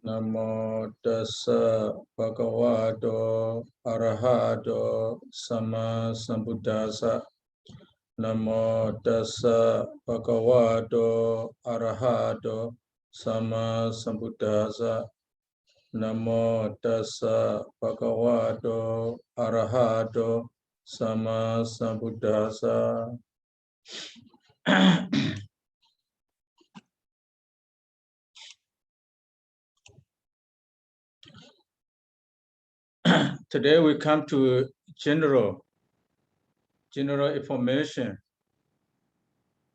Namo tassa bhagavato arahato sama sambuddhassa. Namo tassa bhagavato arahato sama sambuddhassa. Namo tassa bhagavato arahato sama sambuddhassa. Today we come to general information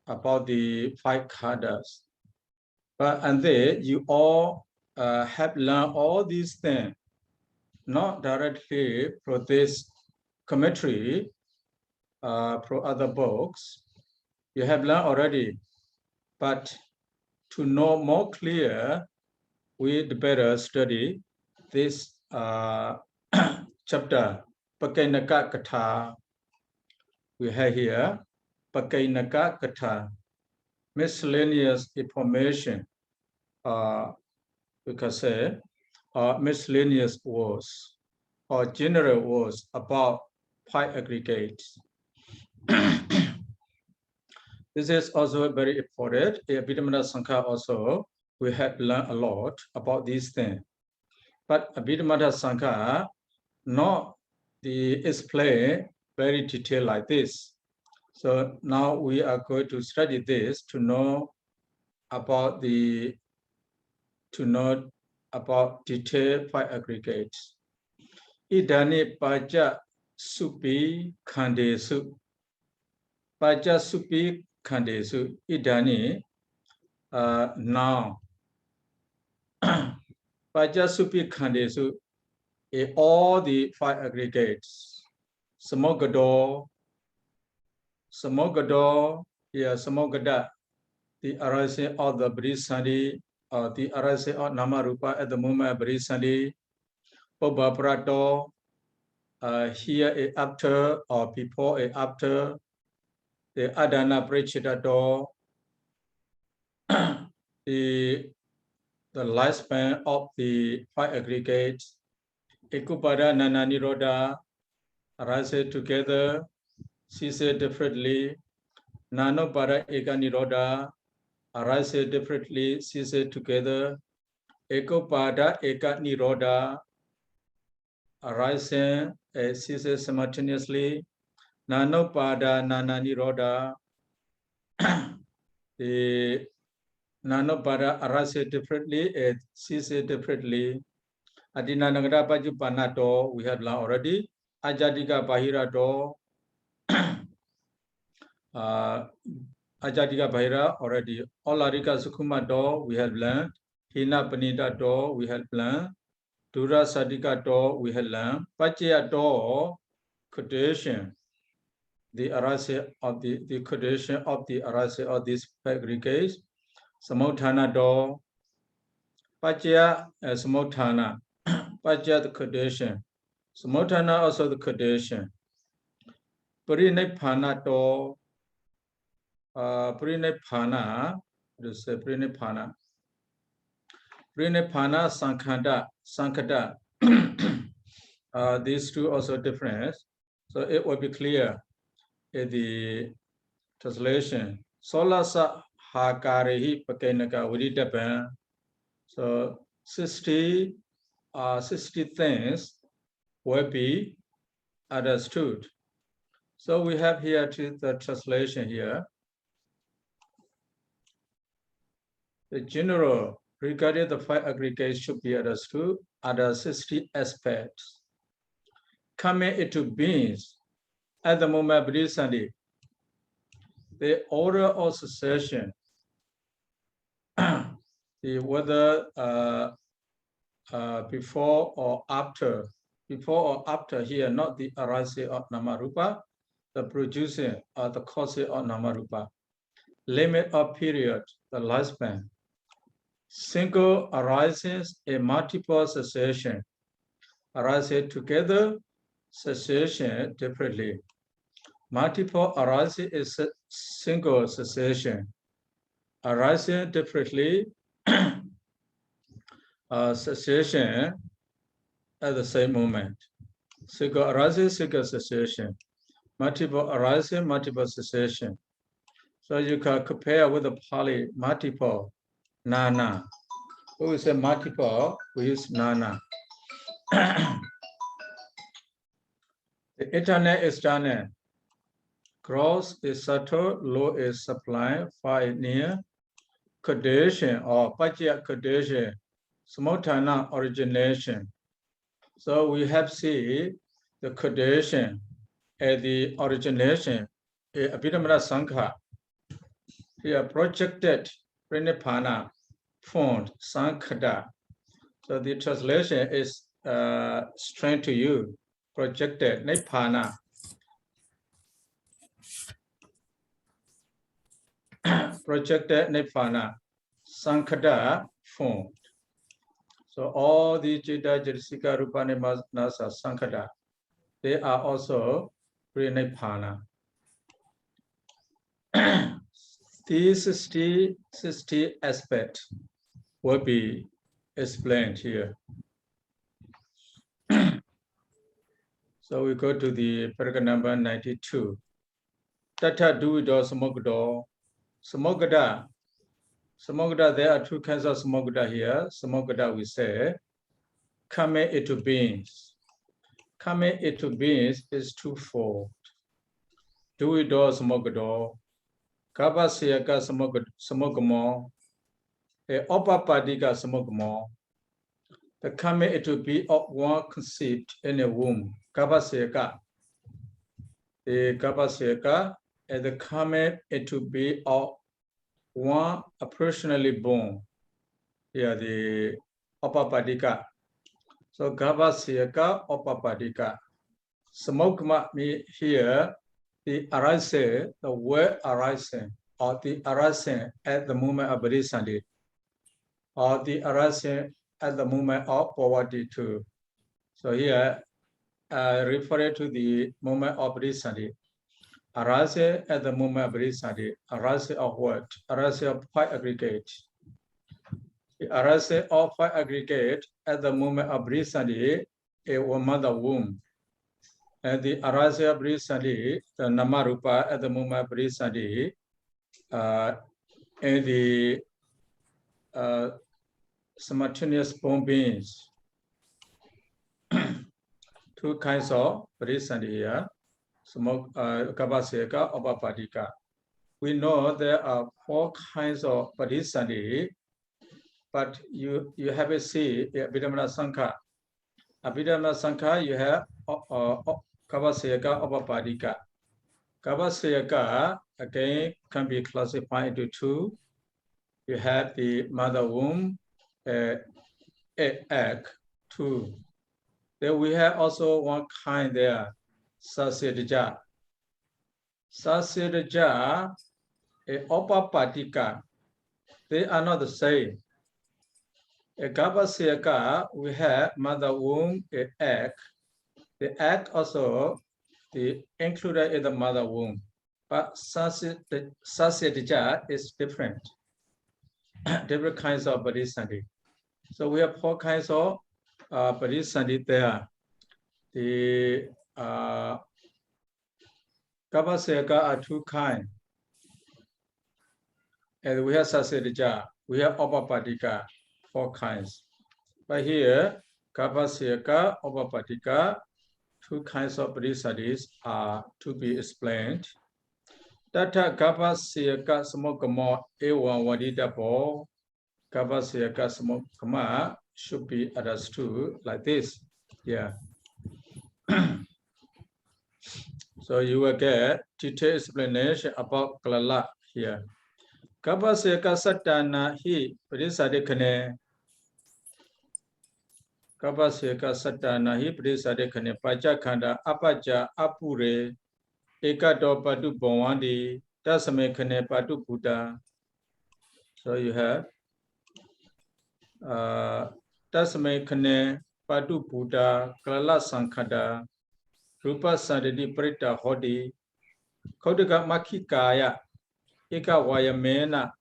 about the 5 khandhas. And then you all have learned all these things, not directly from this commentary, from other books. You have learned already, but to know more clear, we'd better study this chapter, Pakiṇṇakakathā. We have here Pakiṇṇakakathā, miscellaneous information, we can say, miscellaneous words or general words about 5 aggregates. This is also very important. In Abhidhamma Sankha also, we have learned a lot about these things. But Abhidhamma Sankha not explain very detailed like this. So now we are going to study this to know about detailed 5 aggregates. Idani paja supi khandesu. Paja supi khandesu. Idani now. Paja supi khandesu. All the 5 aggregates. Samogado, here samogada, the arising of the Brisandi, the arising of Namarupa at the moment Brisandi, Obaprato, here a after or before a after, the Adana Prechitato, the lifespan of the 5 aggregates, Ekupada Nana Niroda, arise together, cease differently. Nanopada Eka Niroda, arise differently, cease together. Ekopada Eka Niroda, arise and cease simultaneously. Nanopada Nana Niroda, the Nanopada arise differently and cease differently. Adina Nagada Paju Panato, we have learned already. Ajadika Bahirato, Ajadika Bahira already. Olarika Sukumato, we have learned. Hina Panita Do, we have learned. Dura Sadika Do, we have learned. Pachya Do, condition, the arise of the condition of the arise of these aggregates. Samothana Do, Pachya Samothana. Pachya the condition. Samothana also the condition. Parinibbana to Parinibbana, let's say Parinibbana. Parinibbana Sankhada. These two also different. So it will be clear in the translation. Solasa Hakarehi Pakiṇṇaka Viditabha. So 60 things will be understood. So we have here the translation here. The general regarding the 5 aggregates should be understood under 60 aspects. Coming into beings at the moment recently, the order of succession, whether before or after here, not the arising of Namarupa, the producing or the causing of Namarupa. Limit of period, the lifespan. Single arises a multiple succession. Arising together, succession differently. Multiple arising is a single succession. Arising differently, cessation at the same moment. Single arising, single cessation. Multiple arising, multiple cessation. So you can compare with the Pali multiple, nana. When we say multiple, we use nana. The internal, external. Gross is subtle, low is sublime, far is near. Condition or Pajya condition, Samotana origination. So we have seen the condition and the origination, Abhidhamma Sankha. Here projected Pranipana, formed Sankhada. So the translation is strange to you. Projected Nibbana. Projected Nibbana, Sankhada formed. So all the Jita, Jitsika, Rupani, Nasa, Sankhada, they are also Pranipana. These 60 aspects will be explained here. So we go to the paragraph number 92. Tata duvido samogado. Samogada. Samogada, there are two kinds of samogada here. Samogada we say, coming into beings. Coming into beings is twofold. Duvido samogado. Kabasiyaka samogamo. Opapadika samogamo. The coming into being of one conceived in a womb. Kabasiyaka. The Kabasiyaka and the coming into being of one personally born. Here the Opapadika. So Kabasiyaka, Opapadika. Samogama means here the arising, the word arising, or the arising at the moment of Bodhisattva, or the arising at the moment of poverty too. So here, referring to the moment of Bodhisattva, arising at the moment of Bodhisattva, arising of what? Arising of five aggregate. The arising of five aggregate at the moment of Bodhisattva, a mother womb. And the arising of Bodhisattva, the Namarupa at the moment of Bodhisattva, and the simultaneous born beings. Two kinds of Bodhisattva here, Kabasiyaka, Opapadika. We know there are four kinds of Bodhisattva, but you have to see Abhidhamma Sankha. Abhidhamma Sankha, you have Kabasiyaka, Opapadika. Kabasiyaka, again, can be classified into two. You have the mother womb, egg, two. Then we have also one kind there, Sasidja. Sasidja, Opapadika. They are not the same. A Kabasiyaka, we have mother womb, egg. The egg also included in the mother womb. But Sasidja is different. Different kinds of Bodhisattva. So we have four kinds of Bodhisattva there. The Kabasiyaka are two kinds. And we have Sasidja, we have Opapadika, four kinds. But here, Kabasiyaka, Opapadika, two kinds of Bodhisattvas are to be explained. Tata Kabasiyaka samogamo ewa wadidabo. Kabasiyaka samogama should be understood like this. Yeah. So you will get detailed explanation about Kalala here. Kabasiyaka satana hi Bodhisattva. Kabasiyaka satana hi Bodhisattva Pajakhanda apaja apure ekato patu bhavandi tasame khane patu Buddha. So you have tasame khane patu Buddha Kalala Sankhada Rupa Sandati Prita Hodi Kodaka Makikaya Eka Wayamena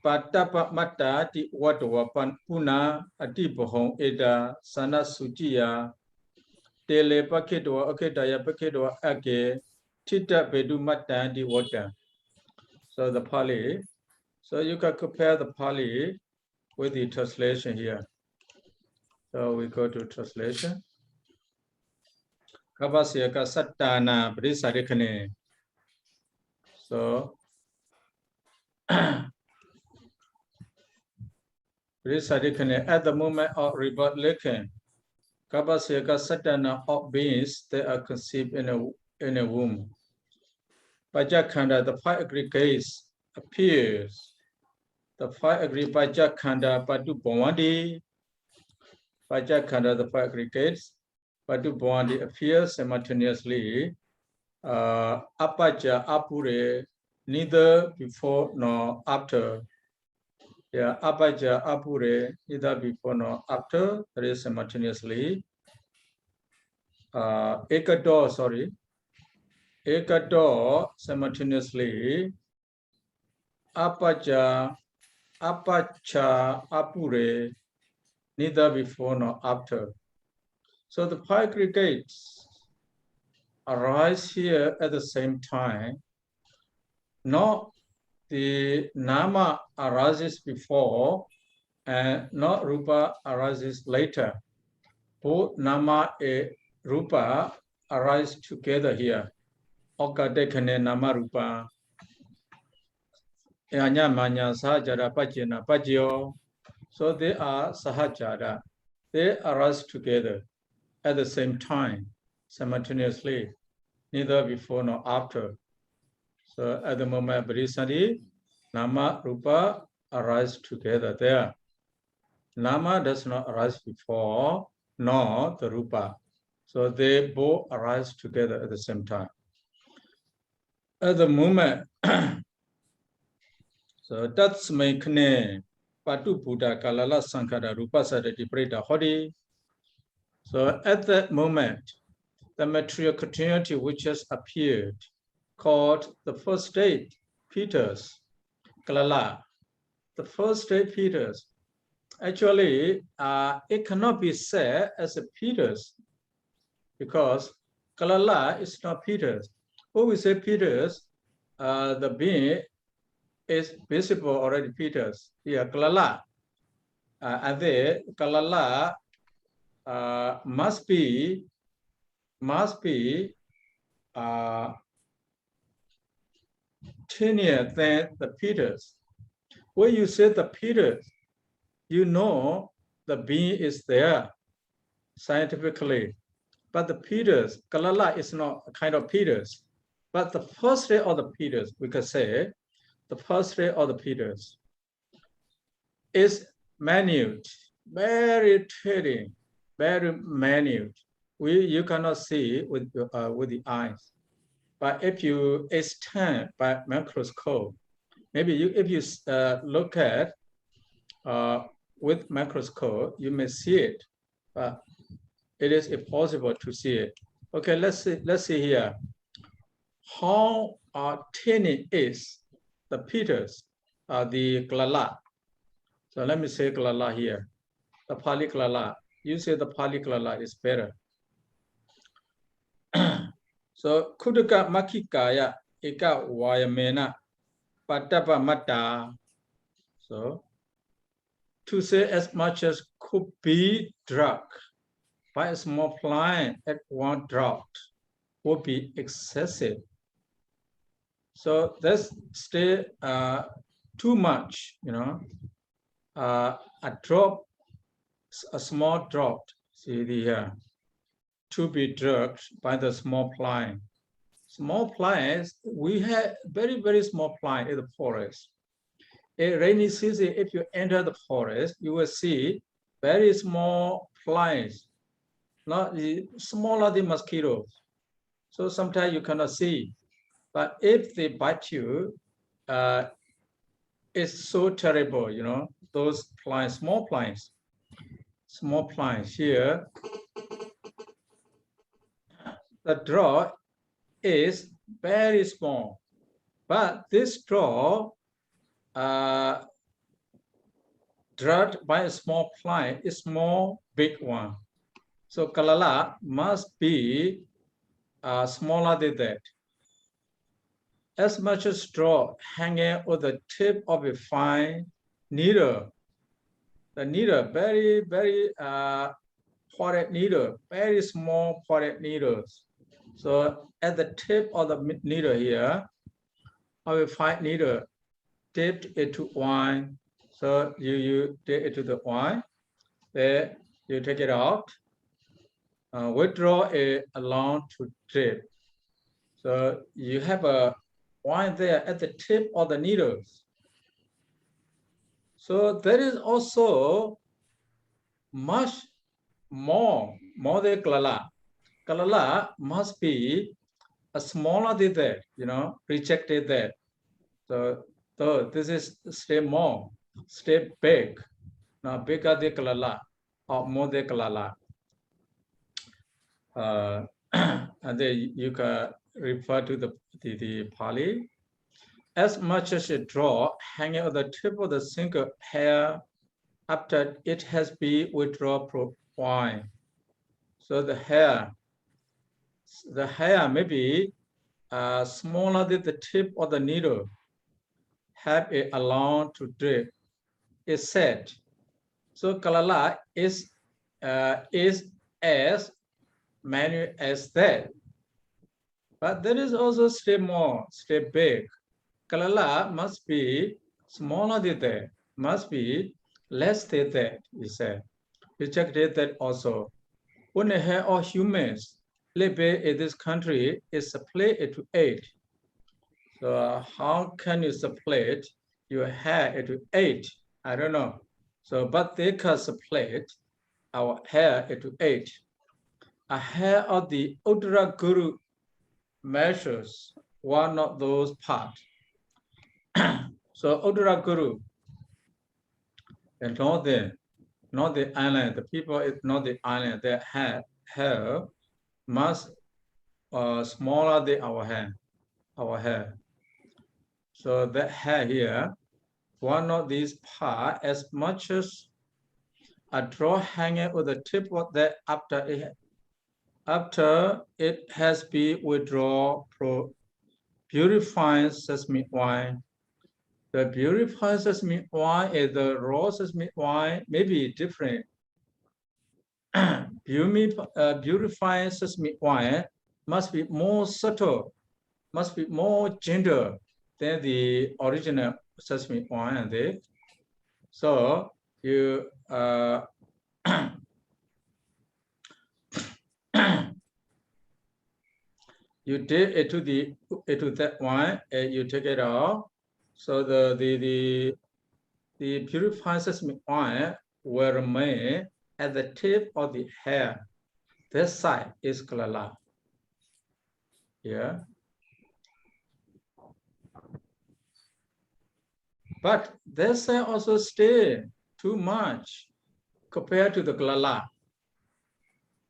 Patapa Mata Ti Watawapan Puna Atipohong Eda Sana Sujiya Tele Pakedo Akedaya Pakedo Ake Tita Bedu Mata Di Wata. So the Pali. So you can compare the Pali with the translation here. So we go to translation. Kabasyaka Sattana Prisarikane. So Prisarikane at the moment of rebirth looking. Kabasyaka Sattana of beings that are conceived in a womb. Pajakhanda, the five aggregates appears. The five aggregate Pajakhanda Patu Bhavandi. Pajakhanda, the five aggregates Patu Bhavandi appears simultaneously. Apaja Apure, neither before nor after. Yeah, Apaja Apure, neither before nor after. That is simultaneously. Ekado, sorry. Ekado simultaneously. Apaja Apure, neither before nor after. So the five aggregates arise here at the same time. Not the Nama arises before and not Rupa arises later. Both Nama and Rupa arise together here. Okadekane Nama Rupa. Anya Manya Sahajara Pajena Pajyo. So they are Sahajara. They arise together at the same time, simultaneously, neither before nor after. So at the moment of Bodhisattva, Nama, Rupa arise together there. Nama does not arise before, nor the Rupa. So they both arise together at the same time. At the moment, so that's my kne Patu Buddha Kalala Sankara Rupa Sadati Preta Hodi. So at that moment, the material continuity which has appeared, called the first state, Piṭas, Kalala. The first state, Piṭas. Actually, it cannot be said as a Piṭas because Kalala is not Piṭas. When we say Piṭas, the being is visible already Piṭas. Yeah, Kalala. And then Kalala must be tinier than the Piṭas. When you say the Piṭas, you know the being is there scientifically. But the Piṭas, Kalala is not a kind of Piṭas. But the first ray of the Piṭas, we can say, the first ray of the Piṭas is minute, very tiny, very minute. You cannot see with the eyes. But if you extend by microscope, maybe if you look at with microscope, you may see it, but it is impossible to see it. Okay, let's see here. How tiny is the Piṭas, the Kalala? So let me say Kalala here. The Pali Kalala. You say the Pali Kalala is better. So Kudaka Makikaya Eka Wayamena Patapa Mata. So to say as much as could be drunk by a small plant at one draught would be excessive. So that's still too much, you know. A small drop, see the to be drugged by the small plant. Small plants, we have very, very small plant in the forest. In rainy season, if you enter the forest, you will see very small flies, not smaller than mosquitoes. So sometimes you cannot see. But if they bite you, it's so terrible, you know, those plants, small plants here. The draw is very small, but this draw dropped by a small fly is small, big one. So kalala must be smaller than that. As much as straw hanging on the tip of a fine needle. The needle, very, very pointed needle, very small pointed needles. So at the tip of the needle here, of a fine needle, dipped into wine. So you dip it to the wine, there you take it out, withdraw it along to drip. So you have a wine there at the tip of the needles. So there is also much more than kalala. Kalala must be a smaller than that, rejected that. So this is step more, step big, now bigger than kalala or more than kalala. And then you can refer to the Pali. As much as a draw hanging on the tip of the single hair after it has been withdrawn from wine. So the hair may be smaller than the tip of the needle, have it allowed to drip, is said. So kalala is as many as that. But there is also step more, step big. Kalala must be smaller than that, must be less than that, he said. Rejected that also. When the hair of humans living in this country is split into 8. So how can you split your hair into 8? I don't know. So, but they can split our hair into 8. A hair of the Uttara Guru measures one of those parts. So Uttara Guru, and not the island, the people is not the island, their hair much smaller than our hair. So that hair here, one of these parts, as much as a draw hanging with the tip of that after it has been withdrawn from purifying sesame wine. The purified sesame wine and the raw sesame wine may be different. Purified sesame wine must be more subtle, must be more gentle than the original sesame wine. So you you dip into that wine and you take it out. So the purified sesame wine will remain at the tip of the hair. This side is kalala. Yeah. But this side also stay too much compared to the kalala.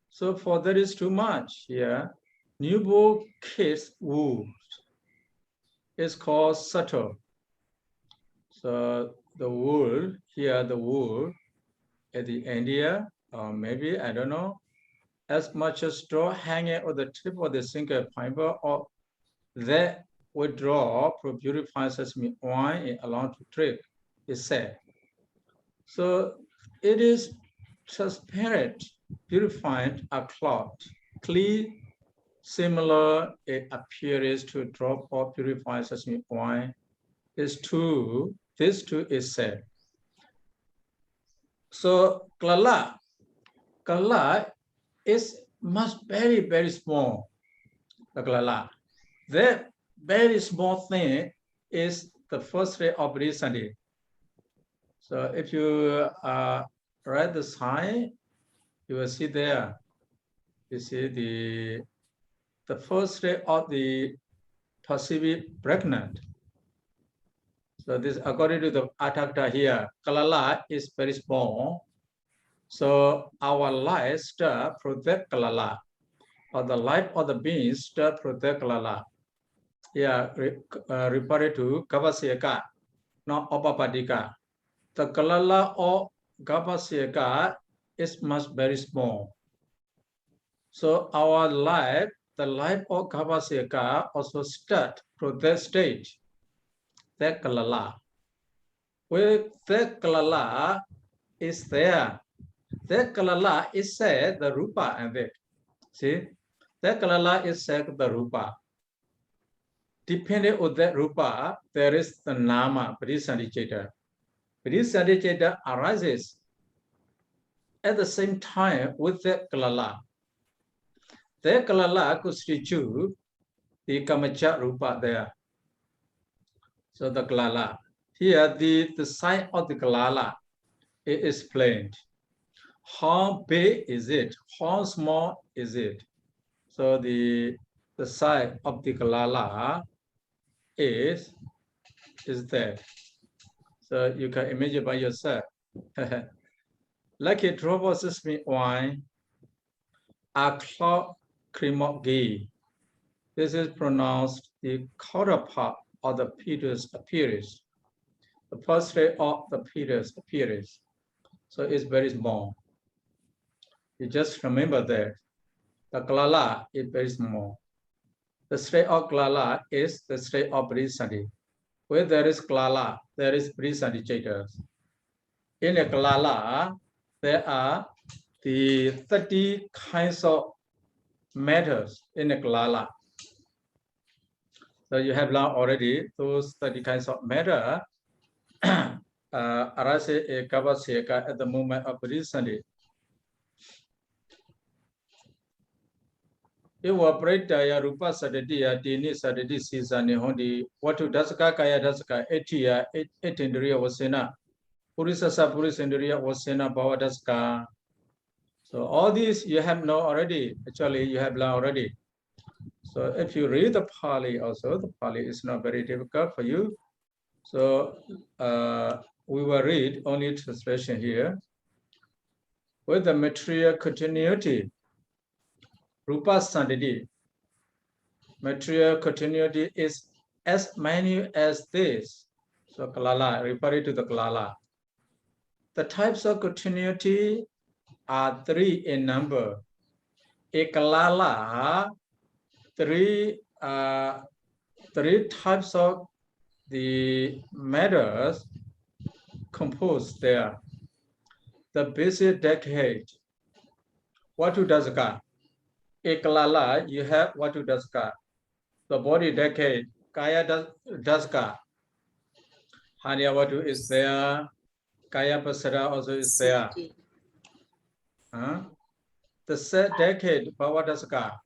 So for that is too much here. Newborn kids wound is called subtle. So the wool here, the wool at the India, or maybe I don't know, as much as straw hanging on the tip of the single fiber, or that withdraw from purified sesame wine allowed to drip, is said. So it is transparent, purified a cloth, clear, similar it appears to a drop of purified sesame wine. Is true. This too is said. So kalala is much very, very small. The kalala. That very small thing is the first ray of Bodhisattva. So if you read the sign, you will see there. You see the first ray of the Pacific pregnant. So this, according to the Aṭṭhakathā here, kalala is very small. So our life start from that kalala, or the life of the beings start from that kalala. Yeah, referred to Kavasyaka, not Opapadika. the kalala of Garbhasayaka is much very small. So our life, the life of Garbhasayaka also start from that stage, that kalala. Where that kalala is there, that kalala is said the rupa and that. See, that kalala is said the rupa. Depending on that rupa, there is the nama, Parisandhiceta. Parisandhiceta arises at the same time with that kalala. That kalala constitutes the kamacha rupa there. So the kalala. Here, the sign of the kalala is explained. How big is it? How small is it? So the size of the kalala is that. So you can imagine by yourself. Like a drop of sesame wine, a cloud cream of ghee. This is pronounced the counterpart of the Peter's appearance. The first stage of the Peter's appearance. So it's very small. You just remember that. The kalala is very small. The state of kalala is the state of Parisandhi. Where there is kalala, there is Parisandhiceta. In a kalala, there are the 30 kinds of matters in a kalala. So you have learned already those 30 kinds of matter arise a Garbhasayaka at the moment of Parisandhi. Evaporate rupa sadatiya dini sadati sisani hondi watu dasaka kaya dasaka etiya etindriya wasena purisasa purisindriya wasena bhava dasaka. So all these you have known already. Actually, you have learned already. So if you read the Pali also, the Pali is not very difficult for you. So we will read only translation here. With the material continuity, rupa sandati. Material continuity is as many as this. So kalala, referring to the kalala. The types of continuity are 3 in number. A kalala, three types of the matters composed there. The basic decade, Vatu Dasaka. A kalala, you have Vatu Dasaka. The body decade, Kaya Dasaka. Hanya Vatu is there. Kaya Pasara also is there. The set decade, Bhava Dasaka.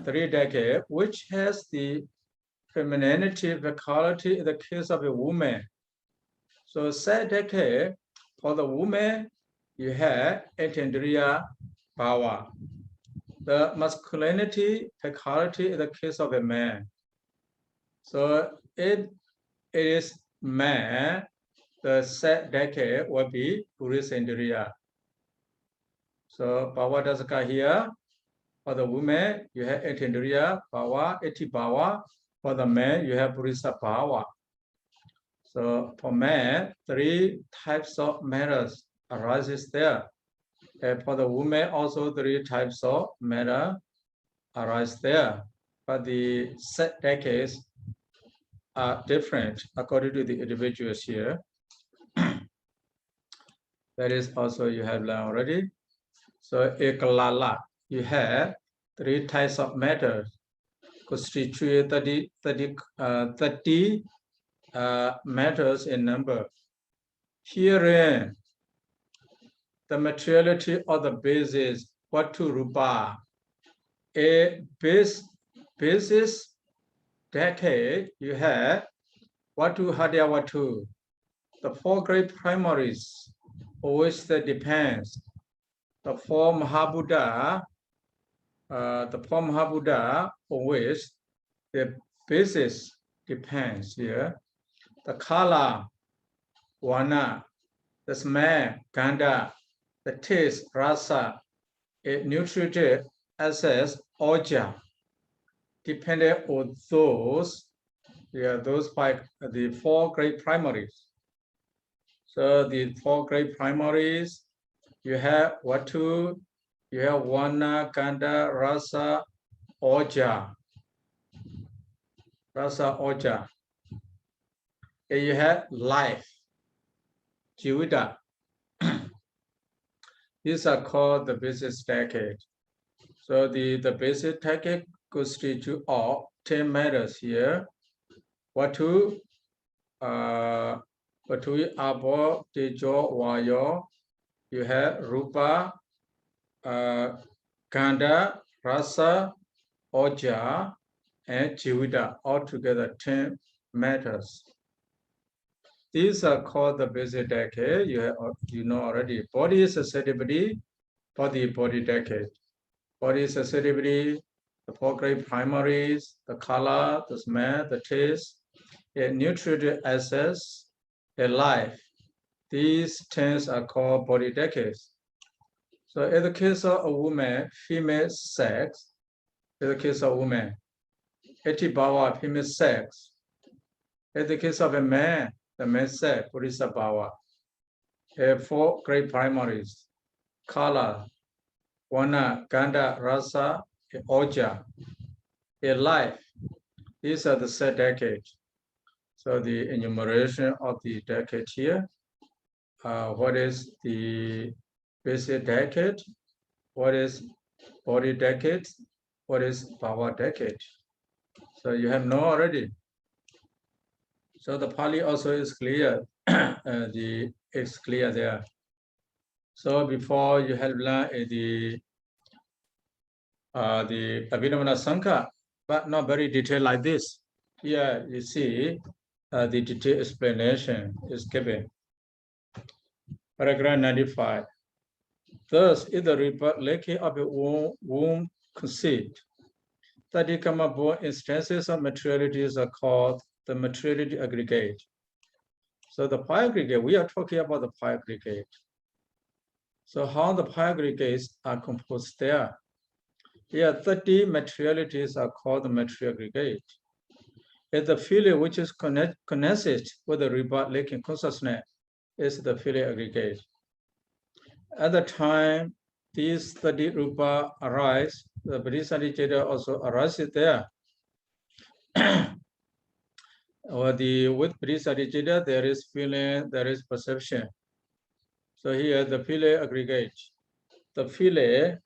3 decade, which has the femininity, vitality in the case of a woman. So set decade, for the woman, you have Etendriya power. The masculinity, vitality in the case of a man. So it is man, the set decade will be Purisendriya. So Bhava Dasaka here. For the woman, you have Etendriya power, Eti power. For the man, you have Purisa power. So for man, 3 types of matters arises there. And for the woman, also 3 types of matter arise there. But the set decades are different according to the individuals here. That is also you have learned already. So ekalala, you have 3 types of matter constitute 30 matters in number. Herein, the materiality of the basis, Vatu Rupa, a basis decade, you have Vatu Hadya Vatu, the 4 great primaries, on which that depends. The 4 Mahabuddha, on which the basis depends here. The Kala, Wana, the smell, Gandha, the taste, Rasa, a nutritive access, Oja, depending on those 5, the 4 great primaries. So the 4 great primaries, you have Vatu, you have Vana, Kanda, Rasa, Oja. Rasa, Oja. And you have life, Jivita. These are called the basic decade. So the basic decade constitutes of 10 matters here. Vatu, Vatu, Abo, Tejo, Vayo. You have Rupa, Kanda, Rasa, Oja, and Jivita, altogether 10 matters. These are called the basic decade. You know already. Body is susceptibility, body decade. Body is susceptibility, the 4 great primaries, the color, the smell, the taste, a nutrient access, a life. These 10 are called body decades. So in the case of a woman, female sex, in the case of a woman, Eti-bhava, female sex. In the case of a man, the man sex, Purisa-bhava. 4 great primaries, Kala, Vana, Ganda, Rasa, Oja, a life. These are the set decades. So the enumeration of the decade here. What is the basic decade? What is body decade? What is bhava decade? So you have known already. So the Pali also is clear. It's clear there. So before you have learned the Abhidhamma Sankha, but not very detailed like this. Here you see the detailed explanation is given. Paragraph 95. Thus, in the rebirth lacking of a womb conceit, Tadikama-born instances of materialities are called the materiality aggregate. So the pi aggregate, we are talking about the pi aggregate. So how the pi aggregates are composed there? Here, 30 materialities are called the material aggregate. And the feeling which is connected with the rebirth lacking consciousness is the feeling aggregate. At the time these 30 rupa arise, the Bodhisattva also arises there. With Bodhisattva, there is feeling, there is perception. So here the feeling aggregate. The feeling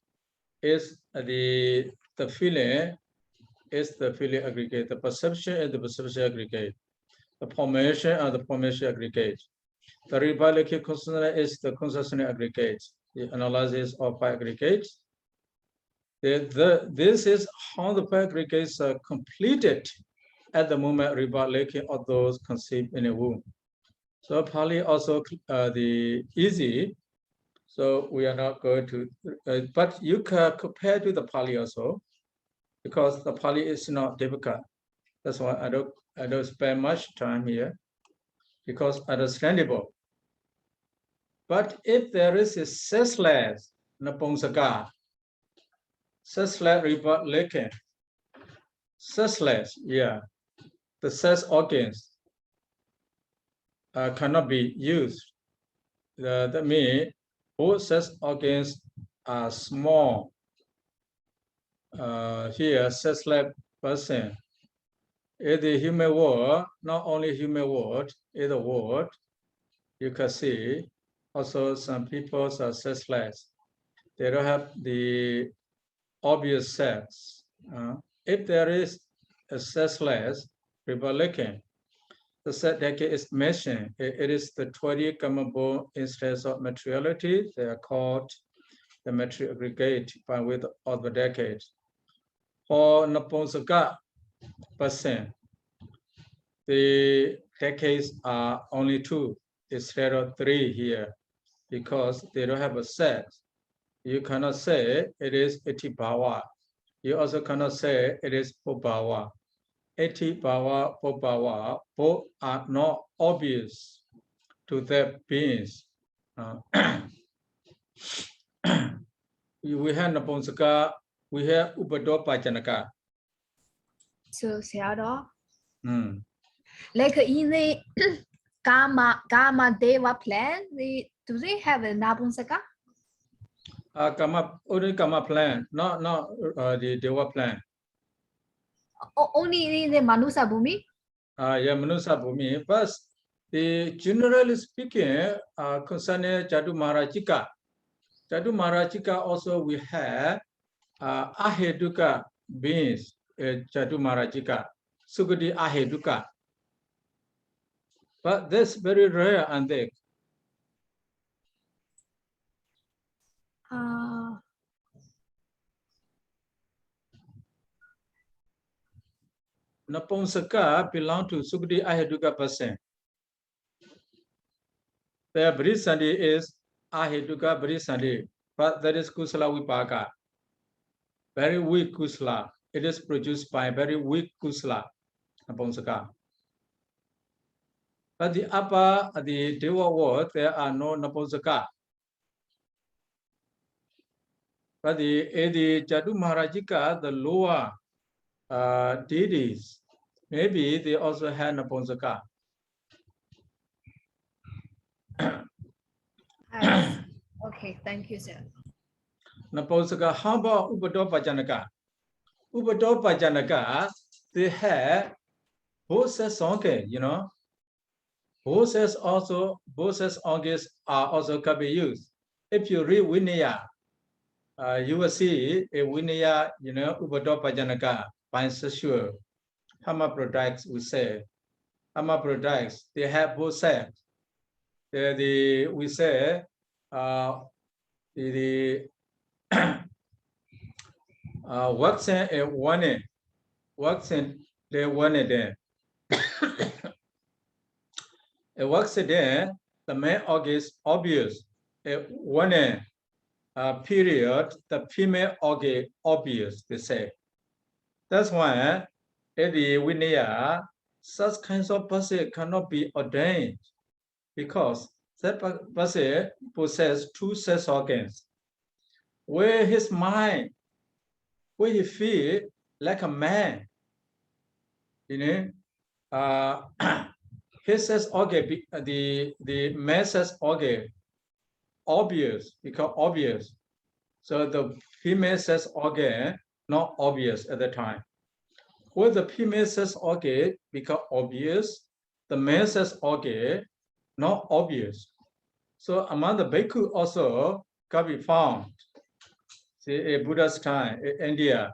is the feeling is the feeling aggregate. The perception is the perception aggregate. The formation are the formation aggregate. The rebirth consciousness is the consciousness aggregate. The analysis of pi aggregates. This is how the pi aggregates are completed at the moment rebirth of those conceived in a womb. So Pali also the easy. So we are not going to, but you can compare to the Pali also, because the Pali is not difficult. That's why I don't spend much time here, because understandable. But if there is a senseless napumsaka, senseless rebirth lacking, senseless, yeah, the sense organs cannot be used. That means all sense organs are small. Here, senseless person. In the human world, not only human world, in the world, you can see also some people are senseless. They don't have the obvious sex. If there is a senseless rebirth lacking, the set decade is mentioned. It is the 20 common instances of materiality. They are called the material aggregate by way of the decades. For Napumsaka person, the decades are only 2 instead of 3 here, because they don't have a sex. You cannot say it is Eti-bhava. You also cannot say it is Bhava. Eti-bhava, Bhava, both are not obvious to their beings. We have Napumsaka, we have Upadopājanaka. So Sayadaw, Mm. like in the Kama Deva plan, do they have a Napunsaka? Only Kama plan, not the Deva plan. Only in the Manusa Bhumi? Yeah, Manusa Bhumi. First, generally speaking, concerning Jadu Marajika. Jadu Marajika also we have Aheduka beings, Jadu Marajika, Sugudi Aheduka. But that's very rare and they. Napumsaka belong to Sugudi Aheduka person. Their Brisandi is Aheduka Brisandi, but that is Kusala Vipaka. Very weak Kusala. It is produced by very weak Kusala, Napumsaka. But the upper, the Deva world, there are no Napumsaka. But the Jadu Maharajika, the lower deities, maybe they also had Napumsaka. Okay, thank you, sir. Napumsaka, how about Upadoppajanaka? Upadoppajanaka, they have both sets onge, you know. Both sets onges are also can be used. If you read Vinaya, you will see a Vinaya, you know, Upadoppajanaka, bisexual. Hermaphrodites, we say. Hermaphrodites, they have both sets. We say, waxing and one, waxing the one there. A waxing there, the male organ is obvious. A one period, the female organ obvious, they say. That's why in the Vinaya, such kinds of person cannot be ordained because that person possesses two sex organs. Where his mind, where he feel like a man, you know, his sex organ, the male sex organ, obvious, because obvious. So the female sex organ, not obvious at the time. Where the female sex organ become obvious, the male sex organ, not obvious. So among the bhikkhu also can be found. See, in Buddha's time, in India.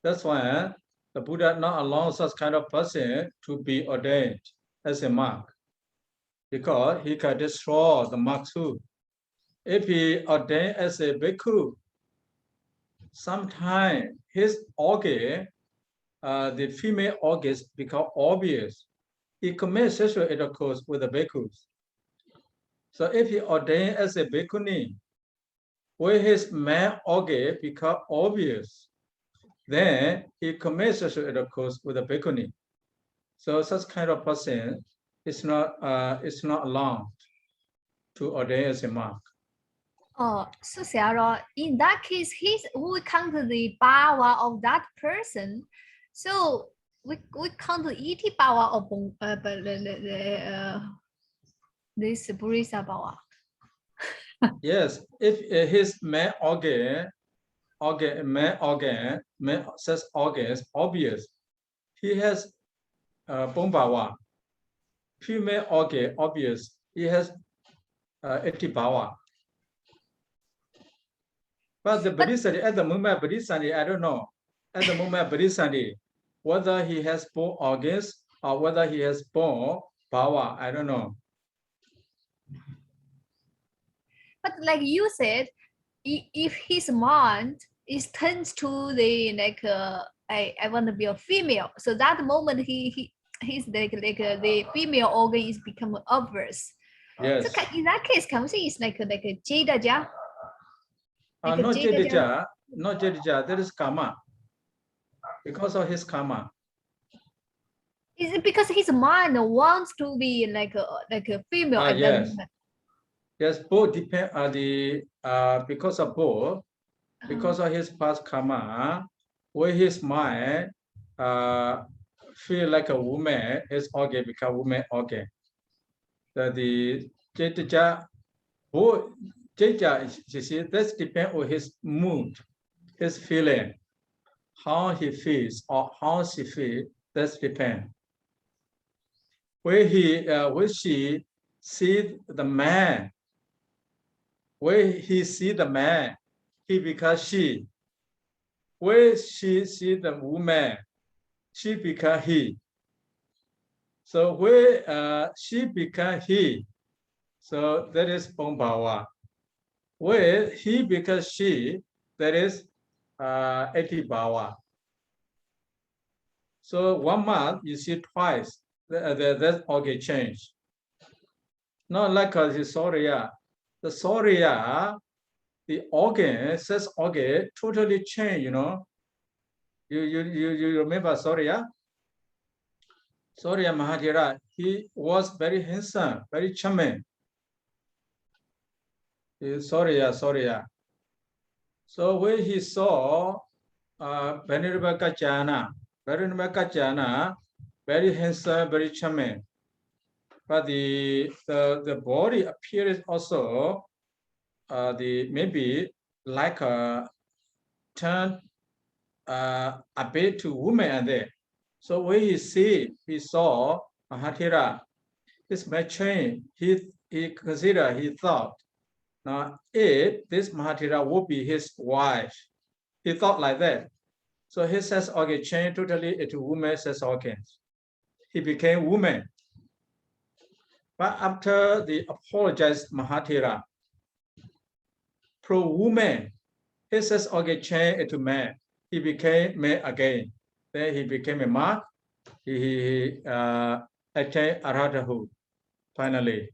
That's why the Buddha not allow such kind of person to be ordained as a monk, because he can destroy the monk too. If he ordained as a bhikkhu, sometimes his organ, the female organs become obvious. He commits sexual intercourse with the bhikkhus. So if he ordained as a bhikkhuni, where his male organ become obvious, then he commits sexual intercourse with the bhikkhuni. So such kind of person is not allowed to ordain as a monk. Oh, so Sarah, in that case, we count the power of that person. So we count the iti power of this Purisa power. Yes, if his male sex organs obvious, he has power. Female organ obvious, he has iti power. But the Bodhisattva, at the moment, Bodhisattva, I don't know. At the moment, Bodhisattva, whether he has both organs or whether he has both power, I don't know. But like you said, if his mind is turns to the I want to be a female, so that moment he's like the female organ is become obvious. Yes. So in that case, Kamsi is like a Jedaja. Not Jedaja, not Jedaja. That is karma. Because of his karma. Is it because his mind wants to be like a female at that moment? Yes, both depend on the because of both, because of his past karma, where his mind feel like a woman, his organ become woman organ. the Jetaja, who Jeja, you see, that's depend on his mood, his feeling, how he feels or how she feels, that's depend. When she see the man, when he see the man, he becomes she. When she see the woman, she becomes he. So when she becomes he, so that is Bhawa. When he becomes she, that is Bhawa. So 1 month you see twice. That's okay change. Not like the Sorya. The Sorya, the organ, sex organ, totally change, you know. You remember Sorya? Sorya Mahathira, he was very handsome, very charming. Sorya. So when he saw Venerable Kachana, very handsome, very charming. But the body appears also maybe like a turn a bit to woman and there. So when he saw Mahathira, this might change. He thought, now if this Mahathira would be his wife, he thought like that. So his sex organ changed totally into woman sex organs. He became woman. But after the apologized Mahathira, pro-woman, his sex organ changed into man. He became man again. Then he became a man. He attained Arhatahood, finally.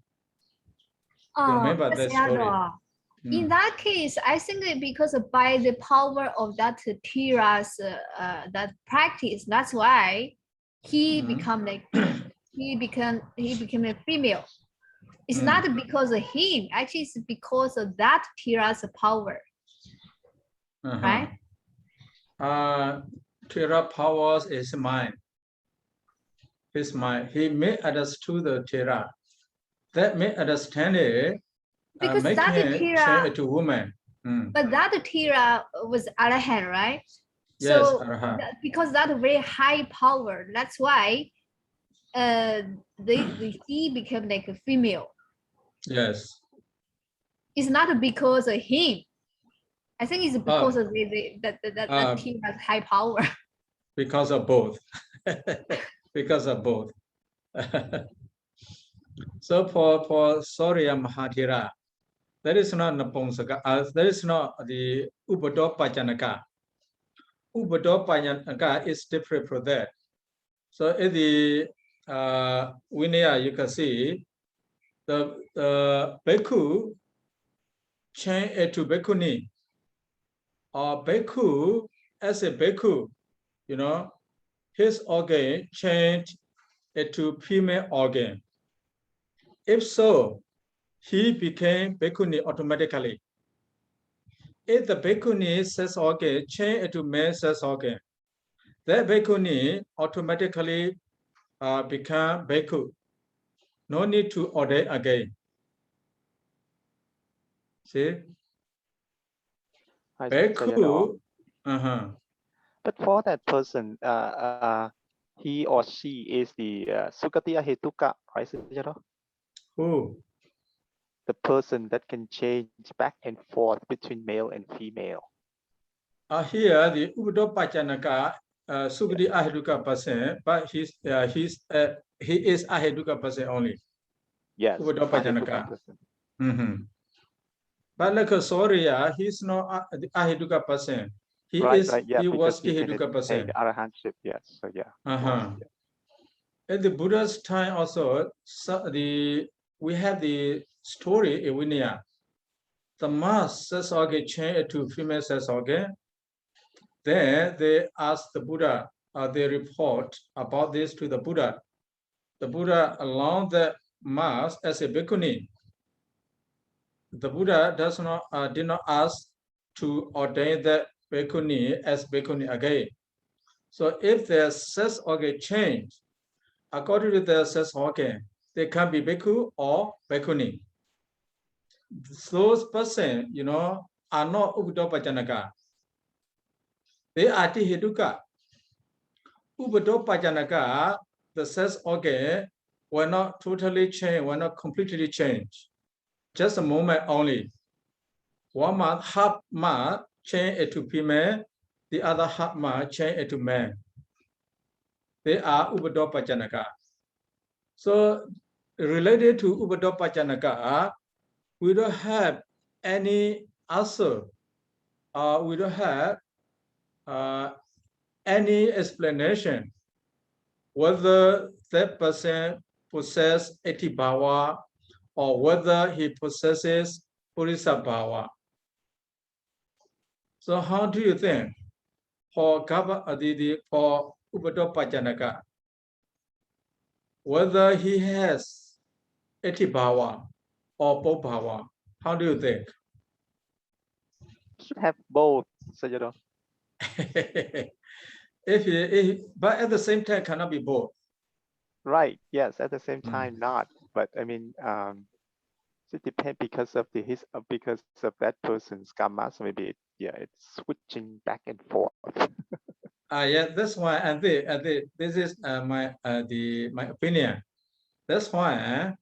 You remember that story? In that case, I think that because by the power of that Tira's that practice, that's why he become like he became a female. It's not because of him. Actually, it's because of that Tira's power, right? Tira powers is mind. His mind. He may understand the Tira. That may understand it. Because make that him Tira change to woman. But that Tira was Arahant, right? Yes, so Arahant. Because that very high power, that's why he became like a female. Yes. It's not because of him. I think it's because of that Tira's high power. Because of both. Because of both. So for Sorya Mahathira, that is not Naponsaka, that is not the Upadoppajanaka. Upadoppajanaka is different from that. So in the Vinaya, you can see the Bhikkhu change it to Bhikkhuni, or Bhikkhu as a Bhikkhu, you know, his organ changed it to female organ. If so, he became Bhikkhuni automatically. If the Bhikkhuni sex organ changed it to male sex organ, that Bhikkhuni automatically become Bhikkhu. No need to ordain again. See? Bhikkhu. But for that person, he or she is the Sukatiya Hetuka, right, Sayadaw? Who? The person that can change back and forth between male and female. Here, the Upadoppajanaka, Sukati Aheduka person, but he is Aheduka person only. Yes. Upadoppajanaka. But like Sorya, he's not the Aheduka person. He was Aheduka person. Arahantship, yes. So yeah. At the Buddha's time also, we have the story in Vinaya. The mass sex organ changed to female sex organ. Then they asked the Buddha, they report about this to the Buddha. The Buddha allowed the mass as a bhikkhuni. The Buddha did not ask to ordain the bhikkhuni as bhikkhuni again. So if their sex organ changed, according to their sex organ, they can be bhikkhu or bhikkhuni. Those persons, are not Upadoppajanaka. They are Tihetuka. Upadoppajanaka, the sense organ, will not totally change, will not completely change. Just a moment only. 1 month, half month, change it to female, the other half month, change it to man. They are Upadoppajanaka. So, related to Upadoppajanaka, we don't have any answer, we don't have any explanation whether that person possesses Atibhava or whether he possesses Purisabhava. So how do you think for Upadoppajanaka, whether he has Atibhava or Bodhbhava? How do you think? Should have both, Sayadaw. But at the same time cannot be both. Right. Yes. At the same time, not. But I mean, it depends because of because of that person's karma. So maybe it's switching back and forth. Yeah, that's why, and this is my opinion. That's why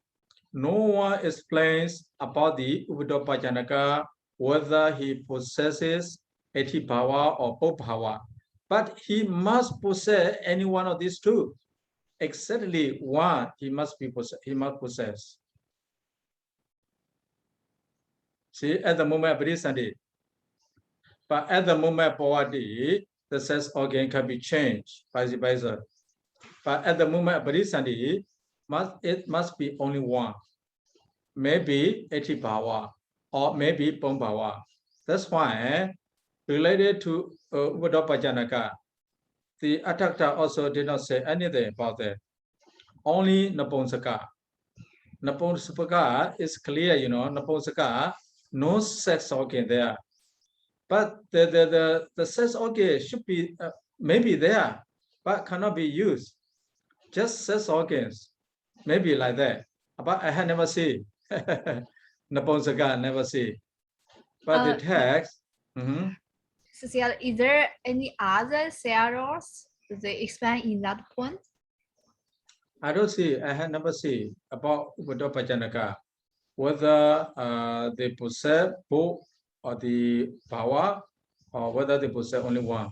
no one explains about the Upadoppajanaka whether he possesses Atibhava or Bodhbhava, but he must possess any one of these two. Exactly one he must possess. See, at the moment Abhidhamma, but at the moment Bhavati, the sense organ can be changed, vice versa. But at the moment Abhidhamma, it must be only one. Maybe Atibhava or maybe Bodhbhava. That's why, related to Upadoppajanaka, the Aṭṭhakathā also did not say anything about that. Only Napumsaka. Napumsaka is clear, Napumsaka, no sex organ there. But the sex organ should be maybe there, but cannot be used. Just sex organs, maybe like that. But I have never seen. Napumsaka never see. But the text. So, is there any other scenarios they expand in that point? I don't see. I have never seen about Upadoppajanaka whether they possess both or the power, or whether they possess only one.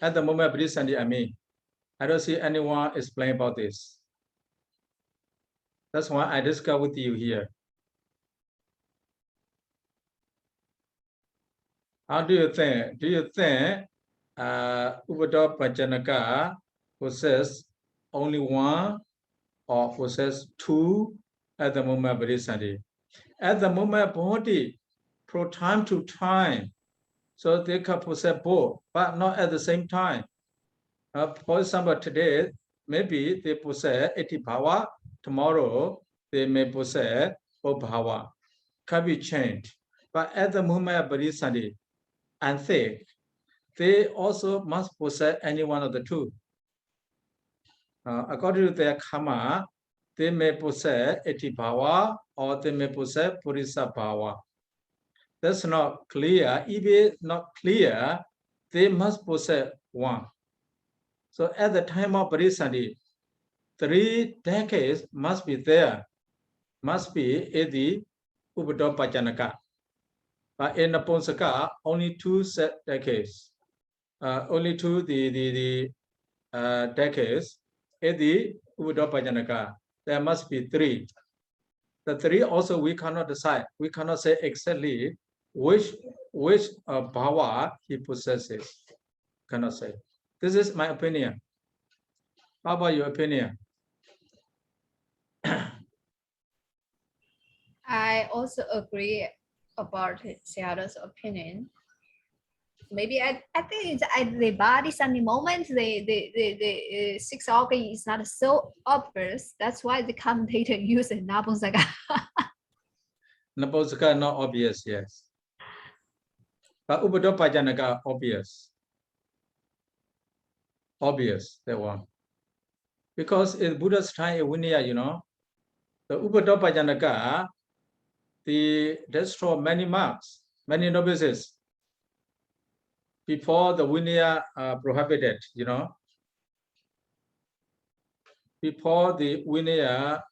At the moment, I don't see anyone explain about this. That's why I discuss with you here. How do you think? Do you think Upadoppajanaka possess only one or possess two at the moment Bodhisattva? At the moment Bodhi, from time to time, so they can possess both, but not at the same time. For example, today, maybe they possess Atibhava, tomorrow they may possess Bodhbhava. Can be changed. But at the moment Bodhisattva, I think they also must possess any one of the two. According to their karma, they may possess Atibhava or they may possess Purisabhava. That's not clear. If it's not clear, they must possess one. So at the time of Bodhisattva, 3 decades must be there, must be in the Upadoppajanaka. But in Napumsaka, only 2 decades. Only 2 decades. In the Upadoppajanaka, there must be 3. The 3 also we cannot decide. We cannot say exactly which bhava he possesses. Cannot say. This is my opinion. How about your opinion? I also agree about Sayadaw's opinion. Maybe I think it's at the body sunny moment the 6 organ is not so obvious. That's why the commentator uses Napumsaka. Napumsaka not obvious, yes. But Upadoppajanaka obvious. Obvious, that one. because in Buddha's time, Vinaya, you know, the Upadoppajanaka, they destroy many marks, many novices before the Vinaya prohibited, you know. Before the Vinaya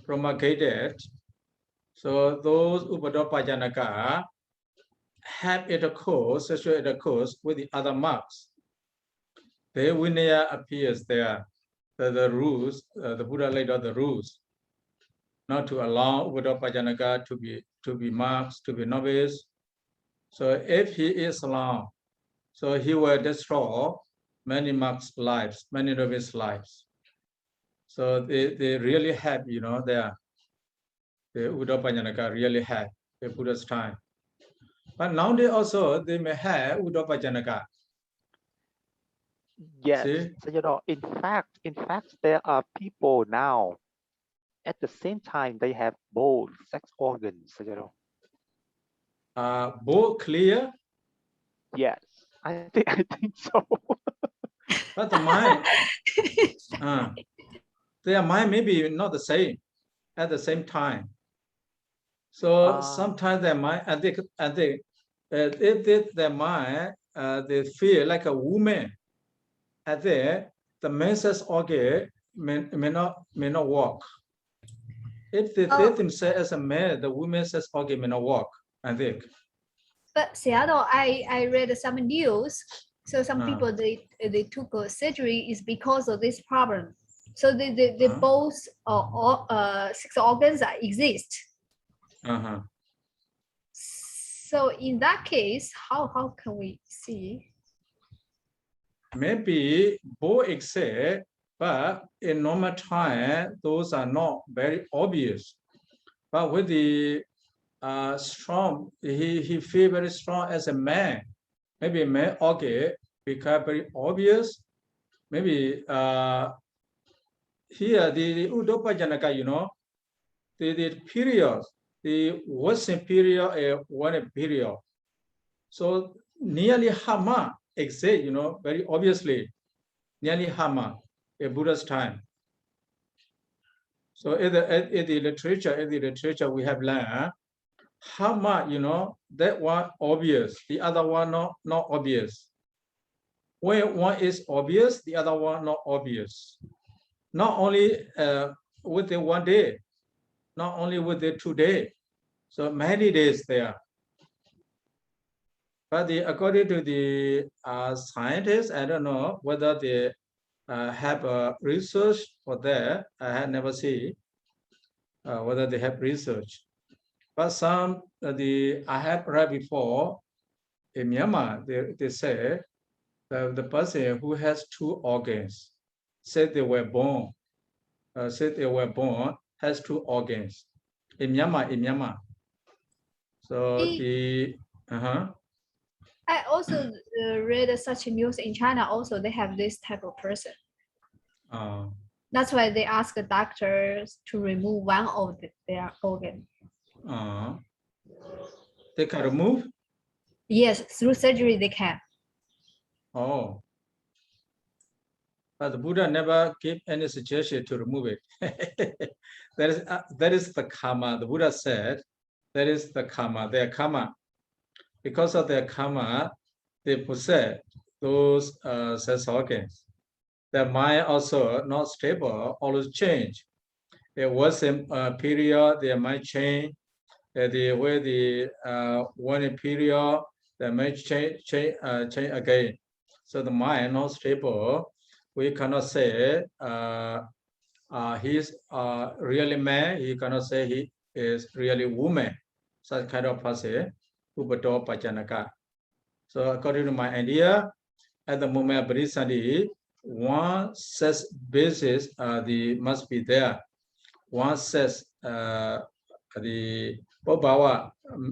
promulgated, so those Upadoppajanaka have it a course, sexual intercourse with the other marks. The Vinaya appears there, the rules, the Buddha laid out the rules, not to allow Upadoppajanaka to be marks, to be novice. So if he is allowed, so he will destroy many monks' lives, many novice lives. So they really have, you know, the Upadoppajanaka really have the Buddha's time. But nowadays also they may have Upadoppajanaka. Yes, See? so you know, in fact, there are people now. At the same time, they have both sex organs. So, you know. Both clear. Yes, I think so. But the mind, their mind may be not the same at the same time. So sometimes their mind, if their mind, they feel like a woman. And then the men's organ may not work. If they think themselves as a man, the women's organ may not work. I think. But Sayadaw, I read some news. So some people they took a surgery is because of this problem. So they both sex organs exist. So in that case, how can we see? Maybe both exist, but in normal time, those are not very obvious. But with the strong, he feel very strong as a man. Maybe man organ become very obvious. Maybe here the Upadoppajanaka, you know, the period, the worsening period and one period. So nearly Hama exist, you know, very obviously, nearly Hama in Buddha's time. So in the literature we have learned, Hama, you know, that one obvious, the other one not obvious. When one is obvious, the other one not obvious. Not only within one day, not only within 2 days, so many days there. But according to the scientists, I don't know whether they have research for that. I had never seen whether they have research. But some I have read before in Myanmar, they say the person who has 2 organs, said they were born, has 2 organs in Myanmar. So I also read such news in China. Also, they have this type of person. That's why they ask the doctors to remove one of their organ. They can remove? Yes, through surgery they can. Oh. But the Buddha never gave any suggestion to remove it. That is the karma. The Buddha said, that is the karma, their karma. Because of their karma, they possess those sex organs. Their mind also not stable, always change. There was a period, their mind change. The way the one period, their mind change again. So the mind not stable. We cannot say he is really man. He cannot say he is really woman. Such kind of person, Upadoppajanaka. So according to my idea, at the moment of Bodhisattva, one sex basis must be there. One sex the Bhava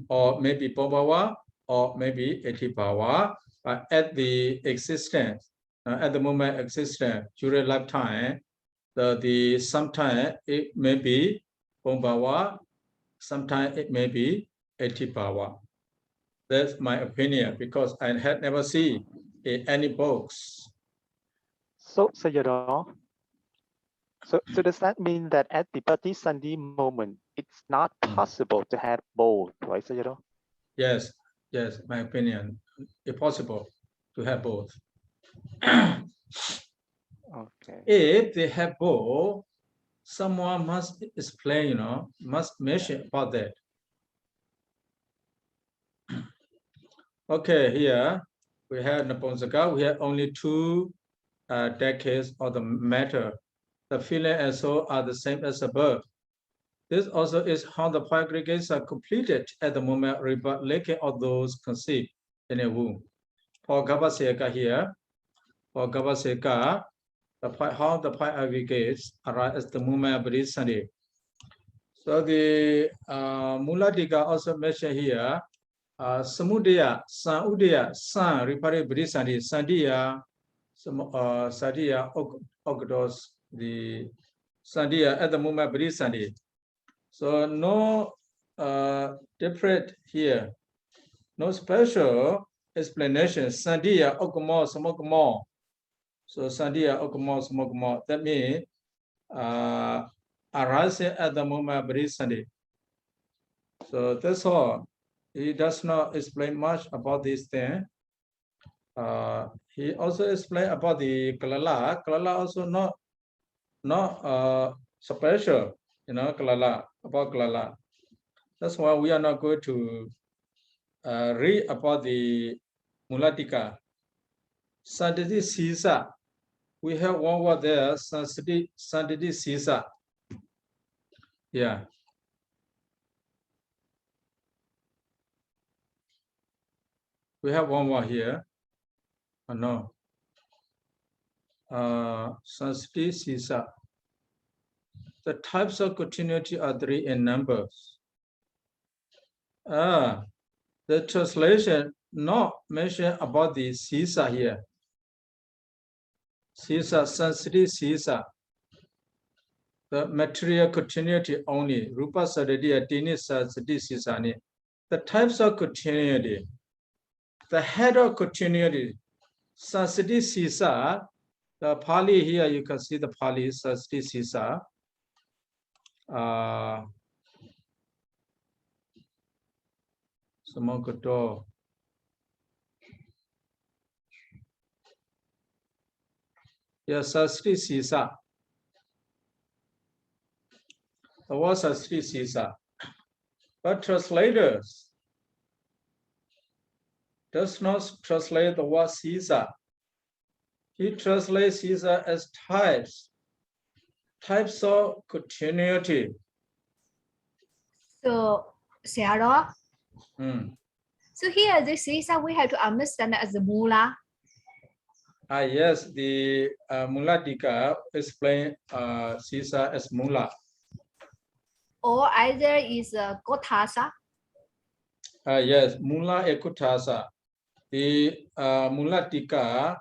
or maybe Bhava or maybe Etibawa, but at the existence, at the moment existence during lifetime, the sometimes it may be Bhava, sometimes it may be Etibawa. That's my opinion because I had never seen in any books. So you know, So does that mean that at the Patisandhi moment, it's not possible to have both, right, Sayadaw? Yes, yes, my opinion, it's possible to have both. Okay. If they have both, someone must explain, must mention about that. Okay, here we have Napunsaka, we have only two decades of the matter. The feeling and soul are the same as above. This also is how the five aggregates are completed at the moment rebirth linking of those conceived in a womb. For Gabaseka here, for Gabaseka, how the five aggregates arise at the moment of Bodhisattva. So the Muladika also mentioned here, Samudaya, San Udaya, San referring Bodhisattva, Sandiya, Sadiya, Ogdos, the Sandiya at the moment Bodhisattva. So no different here, no special explanation. Sandiya, Ogmo, Samogmo. So Sandiya, Ogmo, Samogmo. That means arising at the moment Bodhisattva. So that's all. He does not explain much about this thing. He also explained about the Kalala. Kalala also not special, Kalala, about Kalala. That's why we are not going to read about the Mulatika. Santiti Sisa. We have one word there, Santiti Sisa. Yeah. We have one word here. Oh, no. Santiti Sisa. The types of continuity are three in numbers. The translation not mention about the Sisa here. Sisa, sensitive Sisa. The material continuity only. Rupa Sadadiya Dini Sasadi Sisa. The types of continuity. The head of continuity. Sasadi Sisa. The Pali here, you can see the Pali Sasadi Sisa. Samogato. Yes, Sasri Sisa. The word Sasri Sisa. But translators does not translate the word Sisa. He translates Sisa as types of continuity. So, Sayadaw. So here, this Sisa we have to understand as the Mula. Yes, the Muladika explain Sisa as Mula. Or either is Kothasa. Yes, Mula Ekutasa. The Muladika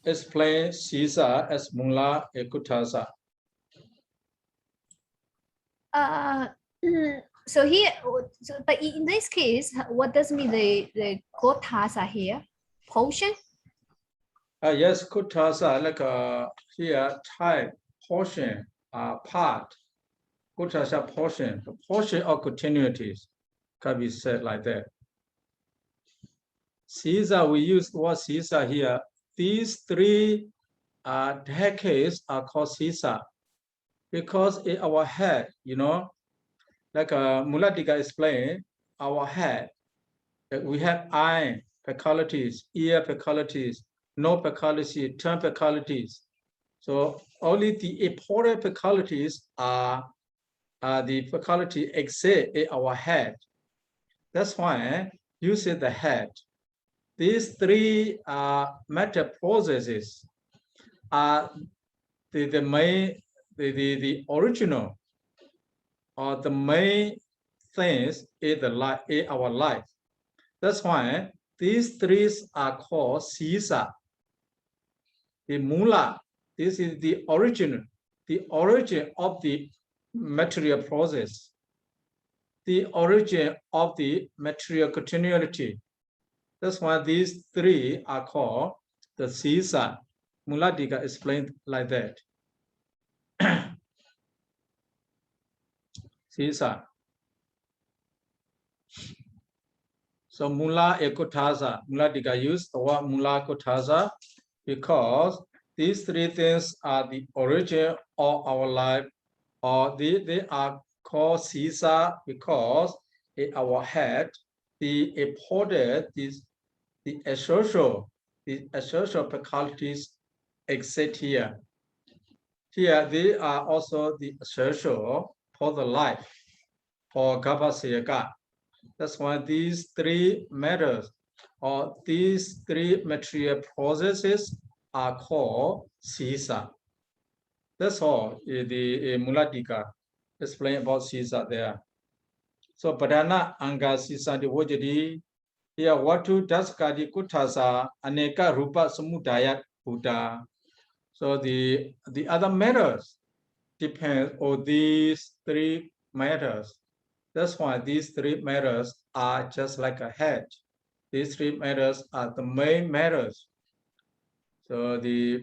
explain Sisa as Mula Ekutasa. So here, but in this case, what does mean the Kothasa here? Portion? Yes, Kutasa, like here, type, portion, part. Kutasa portion, the portion of continuities can be said like that. Sisa, we use the word Sisa here. These three decades are called Sisa because in our head, like Muladika explained, our head, we have eye faculties, ear faculties, nose faculties, tongue faculties. So only the important faculties are the faculty exist in our head. That's why you see the head. These three mental processes are the main, the original or the main things in our life. That's why these three are called Sisa. The Mula, this is the origin of the material process, the origin of the material continuity. That's why these three are called the Sisa. Muladika explained like that. Sisa. So Mula Ekotasa, Mulatika used the word Mula Ekotasa because these three things are the origin of our life, or they are called Sisa because in our head, the important, the essential faculties exist here. Here they are also the essential for the life, for Garbhasayaka. That's why these three matters or these three material processes are called Sisa. That's all the Mulatika explain about Sisa there. So Padana Anga Sisa the Wajadi here Watu Daskadi Kutasa Aneka Rupa Samudaya Buddha. So the other matters depend on these three matters. That's why these three matters are just like a head. These three matters are the main matters. So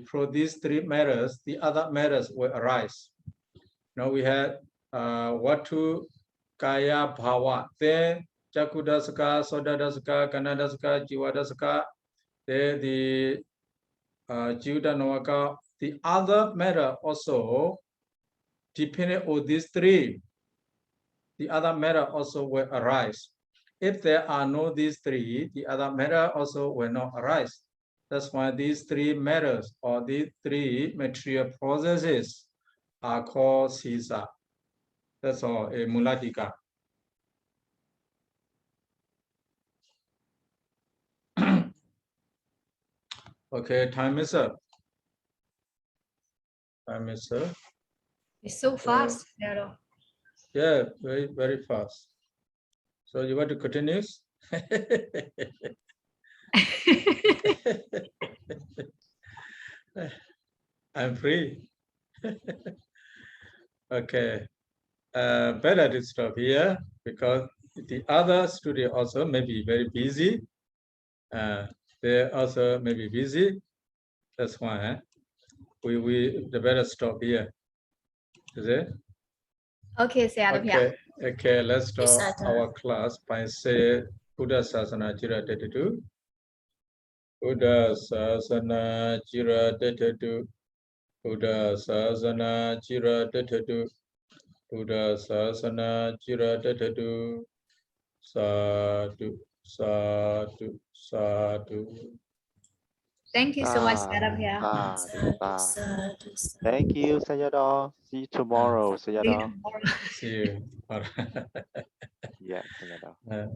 for these three matters, the other matters will arise. Now we had Watu Kaya Bhava. Then Jakudasaka, Sodadasaka, Kanadasaka, Jiwadasaka. Then the Jivadanawaka. The other matter also depending on these three. The other matter also will arise. If there are no these three, the other matter also will not arise. That's why these three matters or these three material processes are called Sisa. That's all, a Mulatika. Okay, time is up. Time is up. It's so fast, Sayadaw. Yeah, very, very fast. So you want to continue? I'm free. Okay. Better to stop here because the other studio also may be very busy. They also may be busy. That's why we better stop here. Is it? Okay, Sayadaw. Okay, let's start our class by saying Buddha Sasana Jira Detetu. Buddha Sasana Jira Detetu. Buddha Sasana Jira Detetu. Buddha Sasana Jira Detetu. Sadhu, sadhu, sadhu. Thank you so much, Sayadaw. Thank you, Sayadaw. See you tomorrow, Sayadaw. See you. Yeah, Sayadaw.